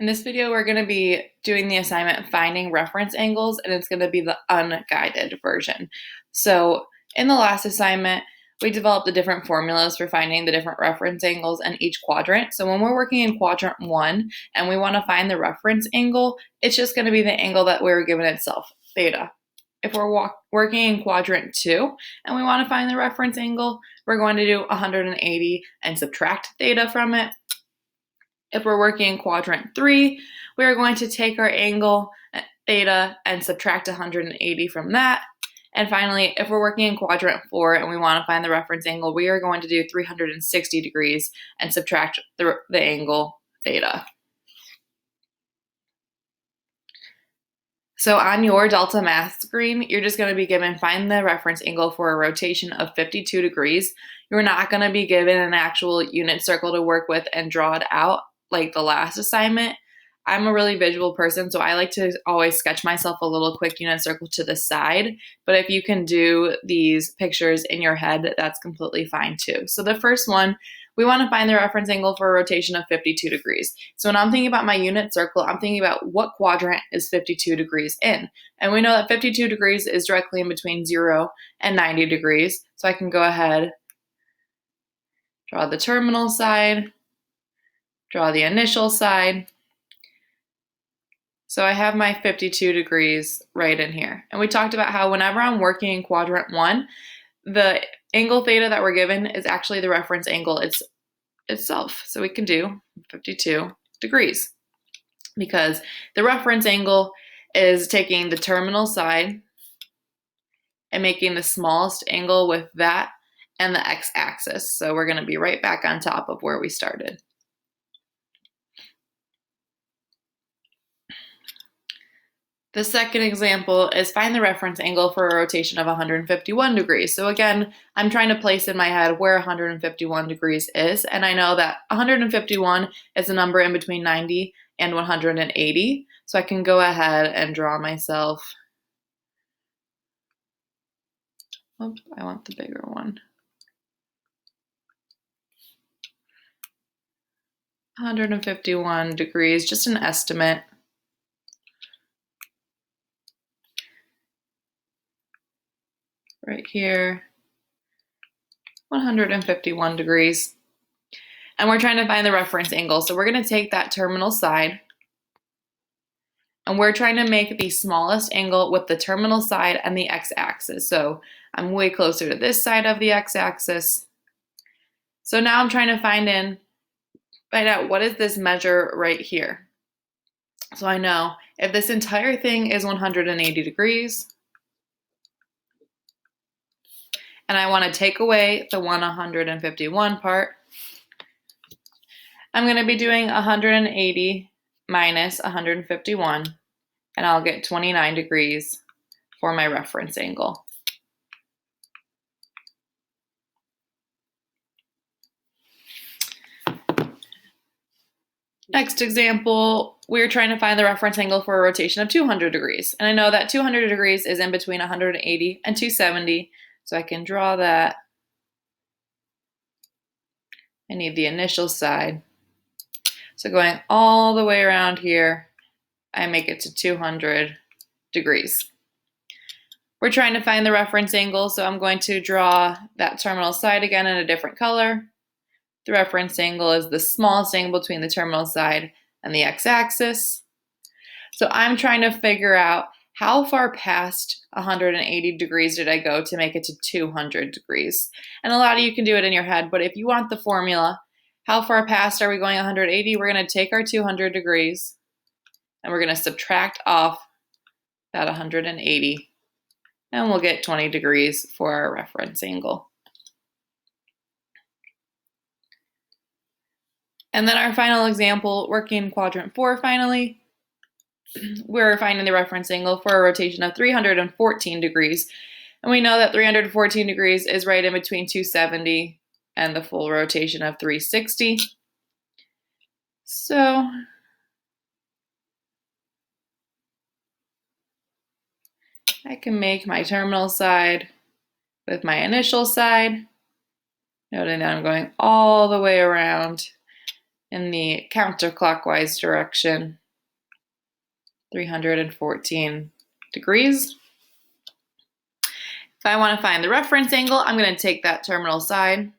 In this video, we're going to be doing the assignment finding reference angles, and it's going to be the unguided version. So in the last assignment, we developed the different formulas for finding the different reference angles in each quadrant. So when we're working in quadrant 1 and we want to find the reference angle, it's just going to be the angle that we were given itself, theta. If we're working in quadrant 2 and we want to find the reference angle, we're going to do 180 and subtract theta from it. If we're working in quadrant 3, we are going to take our angle theta and subtract 180 from that. And finally, if we're working in quadrant 4 and we want to find the reference angle, we are going to do 360 degrees and subtract the angle theta. So on your Delta Math screen, you're just going to be given find the reference angle for a rotation of 52 degrees. You're not going to be given an actual unit circle to work with and draw it out like the last assignment. I'm a really visual person, so I like to always sketch myself a little quick unit circle to the side. But if you can do these pictures in your head, that's completely fine too. So the first one, we want to find the reference angle for a rotation of 52 degrees. So when I'm thinking about my unit circle, I'm thinking about what quadrant is 52 degrees in. And we know that 52 degrees is directly in between 0 and 90 degrees. So I can go ahead, draw the terminal side, draw the initial side. So I have my 52 degrees right in here. And we talked about how whenever I'm working in quadrant 1, the angle theta that we're given is actually the reference angle itself. So we can do 52 degrees because the reference angle is taking the terminal side and making the smallest angle with that and the x-axis. So we're going to be right back on top of where we started. The second example is find the reference angle for a rotation of 151 degrees. So again, I'm trying to place in my head where 151 degrees is, and I know that 151 is a number in between 90 and 180. So I can go ahead and draw myself. Oh, I want the bigger one. 151 degrees, just an estimate. Right here, 151 degrees. And we're trying to find the reference angle. So we're going to take that terminal side and we're trying to make the smallest angle with the terminal side and the x-axis. So I'm way closer to this side of the x-axis. So now I'm trying to find out what is this measure right here. So I know if this entire thing is 180 degrees, and I want to take away the 151 part, I'm going to be doing 180 minus 151, and I'll get 29 degrees for my reference angle. Next example, we're trying to find the reference angle for a rotation of 200 degrees. And I know that 200 degrees is in between 180 and 270. So I can draw that. I need the initial side. So going all the way around here, I make it to 200 degrees. We're trying to find the reference angle, so I'm going to draw that terminal side again in a different color. The reference angle is the smallest angle between the terminal side and the x-axis. So I'm trying to figure out how far past 180 degrees did I go to make it to 200 degrees? And a lot of you can do it in your head, but if you want the formula, how far past are we going 180? We're going to take our 200 degrees and we're going to subtract off that 180 and we'll get 20 degrees for our reference angle. And then our final example, working in quadrant 4 finally, we're finding the reference angle for a rotation of 314 degrees. And we know that 314 degrees is right in between 270 and the full rotation of 360. So I can make my terminal side with my initial side, noting that I'm going all the way around in the counterclockwise direction, 314 degrees. If I want to find the reference angle, I'm going to take that terminal side.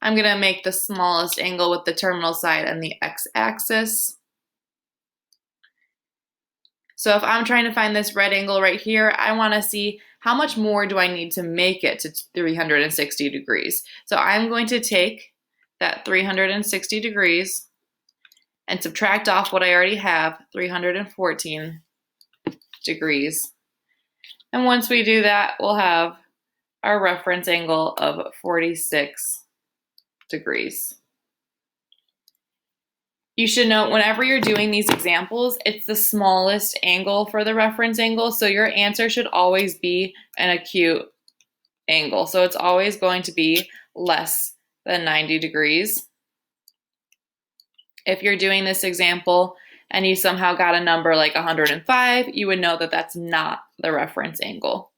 I'm going to make the smallest angle with the terminal side and the x-axis. So if I'm trying to find this red angle right here, I want to see how much more do I need to make it to 360 degrees. So I'm going to take that 360 degrees and subtract off what I already have, 314 degrees. And once we do that, we'll have our reference angle of 46 degrees. You should note whenever you're doing these examples, it's the smallest angle for the reference angle, so your answer should always be an acute angle. So it's always going to be less than 90 degrees. If you're doing this example and you somehow got a number like 105, you would know that that's not the reference angle.